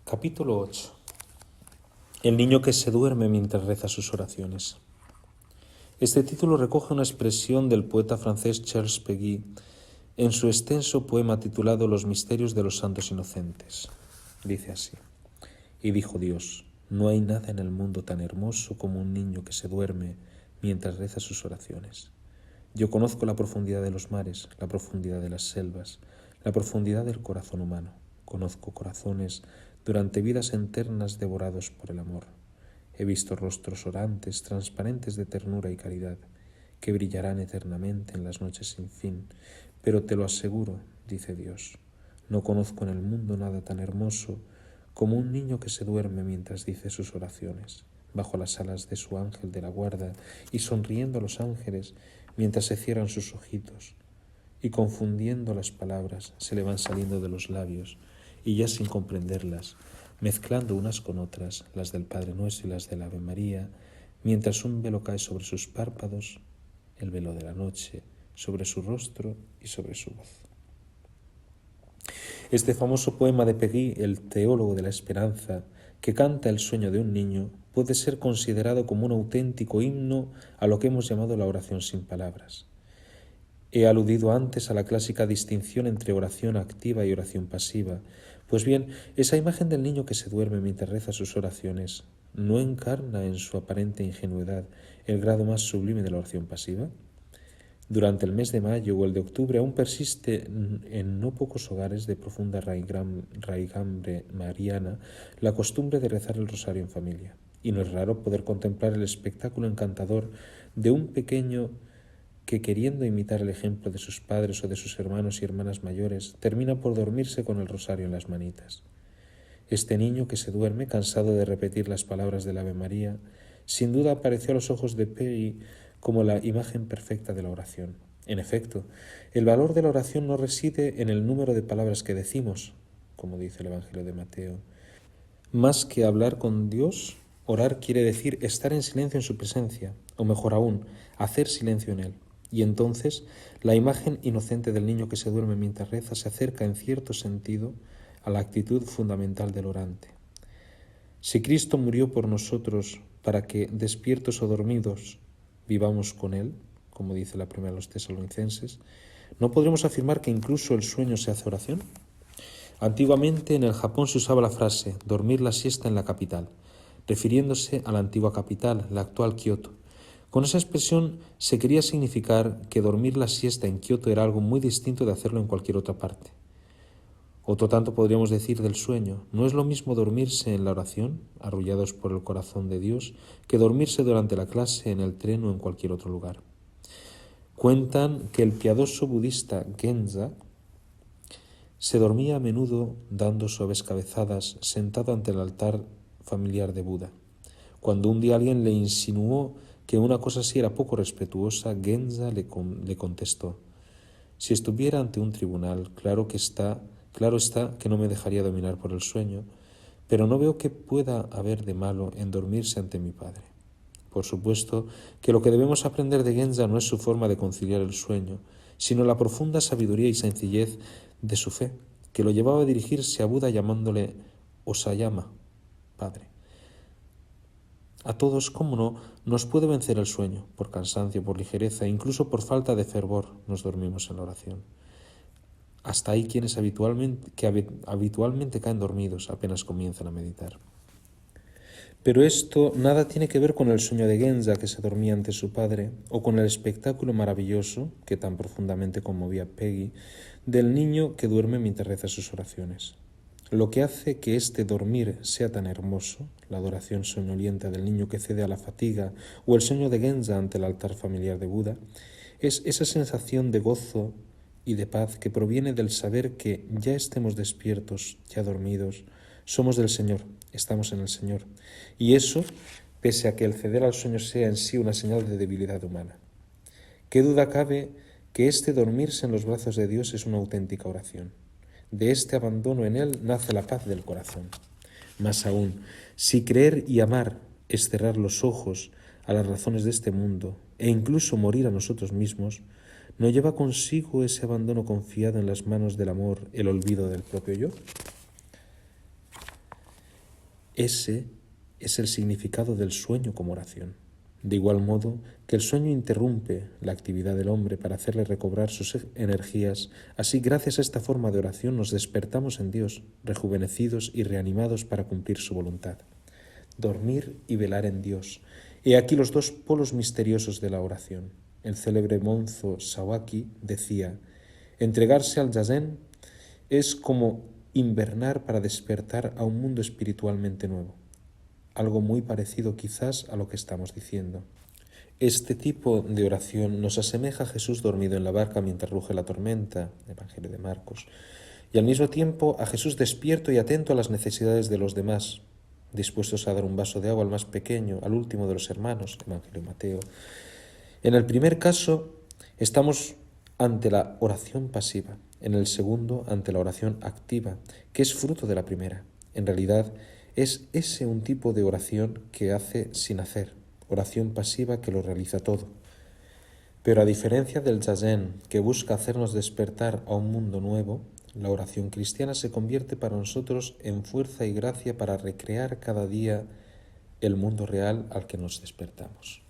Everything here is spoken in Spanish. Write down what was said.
Capítulo 8. El niño que se duerme mientras reza sus oraciones. Este título recoge una expresión del poeta francés Charles Péguy en su extenso poema titulado Los misterios de los santos inocentes. Dice así: Y dijo Dios, no hay nada en el mundo tan hermoso como un niño que se duerme mientras reza sus oraciones. Yo conozco la profundidad de los mares, la profundidad de las selvas, la profundidad del corazón humano. Conozco corazones durante vidas eternas devorados por el amor. He visto rostros orantes, transparentes de ternura y caridad, que brillarán eternamente en las noches sin fin. Pero te lo aseguro, dice Dios, no conozco en el mundo nada tan hermoso como un niño que se duerme mientras dice sus oraciones, bajo las alas de su ángel de la guarda y sonriendo a los ángeles mientras se cierran sus ojitos, y confundiendo las palabras se le van saliendo de los labios, y ya sin comprenderlas, mezclando unas con otras, las del Padre Nuestro y las del Ave María, mientras un velo cae sobre sus párpados, el velo de la noche, sobre su rostro y sobre su voz. Este famoso poema de Péguy, el teólogo de la esperanza, que canta el sueño de un niño, puede ser considerado como un auténtico himno a lo que hemos llamado la oración sin palabras. He aludido antes a la clásica distinción entre oración activa y oración pasiva. Pues bien, esa imagen del niño que se duerme mientras reza sus oraciones, ¿no encarna en su aparente ingenuidad el grado más sublime de la oración pasiva? Durante el mes de mayo o el de octubre aún persiste en no pocos hogares de profunda raigambre mariana la costumbre de rezar el rosario en familia, y no es raro poder contemplar el espectáculo encantador de un pequeño que, queriendo imitar el ejemplo de sus padres o de sus hermanos y hermanas mayores, termina por dormirse con el rosario en las manitas. Este niño que se duerme, cansado de repetir las palabras del Ave María, sin duda apareció a los ojos de Péguy como la imagen perfecta de la oración. En efecto, el valor de la oración no reside en el número de palabras que decimos, como dice el Evangelio de Mateo. Más que hablar con Dios, orar quiere decir estar en silencio en su presencia, o mejor aún, hacer silencio en él. Y entonces la imagen inocente del niño que se duerme mientras reza se acerca en cierto sentido a la actitud fundamental del orante. Si Cristo murió por nosotros para que, despiertos o dormidos, vivamos con Él, como dice la primera de los Tesalonicenses, ¿no podremos afirmar que incluso el sueño se hace oración? Antiguamente en el Japón se usaba la frase dormir la siesta en la capital, refiriéndose a la antigua capital, la actual Kioto. Con esa expresión se quería significar que dormir la siesta en Kioto era algo muy distinto de hacerlo en cualquier otra parte. Otro tanto podríamos decir del sueño. No es lo mismo dormirse en la oración, arrullados por el corazón de Dios, que dormirse durante la clase, en el tren o en cualquier otro lugar. Cuentan que el piadoso budista Genza se dormía a menudo dando suaves cabezadas sentado ante el altar familiar de Buda. Cuando un día alguien le insinuó que una cosa así era poco respetuosa, Genza le contestó: si estuviera ante un tribunal, claro está que no me dejaría dominar por el sueño, pero no veo qué pueda haber de malo en dormirse ante mi Padre. Por supuesto que lo que debemos aprender de Genza no es su forma de conciliar el sueño, sino la profunda sabiduría y sencillez de su fe, que lo llevaba a dirigirse a Buda llamándole Osayama, Padre. A todos, cómo no, nos puede vencer el sueño, por cansancio, por ligereza, incluso por falta de fervor, nos dormimos en la oración. Hasta hay quienes habitualmente caen dormidos apenas comienzan a meditar. Pero esto nada tiene que ver con el sueño de Genza que se dormía ante su padre, o con el espectáculo maravilloso, que tan profundamente conmovía a Péguy, del niño que duerme mientras reza sus oraciones. Lo que hace que este dormir sea tan hermoso, la adoración soñolienta del niño que cede a la fatiga o el sueño de Genza ante el altar familiar de Buda, es esa sensación de gozo y de paz que proviene del saber que, ya estemos despiertos, ya dormidos, somos del Señor, estamos en el Señor. Y eso, pese a que el ceder al sueño sea en sí una señal de debilidad humana. ¿Qué duda cabe que este dormirse en los brazos de Dios es una auténtica oración? De este abandono en Él nace la paz del corazón. Más aún, si creer y amar es cerrar los ojos a las razones de este mundo e incluso morir a nosotros mismos, ¿no lleva consigo ese abandono confiado en las manos del amor el olvido del propio yo? Ese es el significado del sueño como oración. De igual modo que el sueño interrumpe la actividad del hombre para hacerle recobrar sus energías, así gracias a esta forma de oración nos despertamos en Dios, rejuvenecidos y reanimados para cumplir su voluntad. Dormir y velar en Dios. He aquí los dos polos misteriosos de la oración. El célebre monzo Sawaki decía: entregarse al zazen es como invernar para despertar a un mundo espiritualmente nuevo. Algo muy parecido quizás a lo que estamos diciendo. Este tipo de oración nos asemeja a Jesús dormido en la barca mientras ruge la tormenta, Evangelio de Marcos, y al mismo tiempo a Jesús despierto y atento a las necesidades de los demás, dispuestos a dar un vaso de agua al más pequeño, al último de los hermanos, Evangelio de Mateo. En el primer caso estamos ante la oración pasiva, en el segundo ante la oración activa, que es fruto de la primera. En realidad es ese un tipo de oración que hace sin hacer, oración pasiva que lo realiza todo. Pero a diferencia del zazen, que busca hacernos despertar a un mundo nuevo, la oración cristiana se convierte para nosotros en fuerza y gracia para recrear cada día el mundo real al que nos despertamos.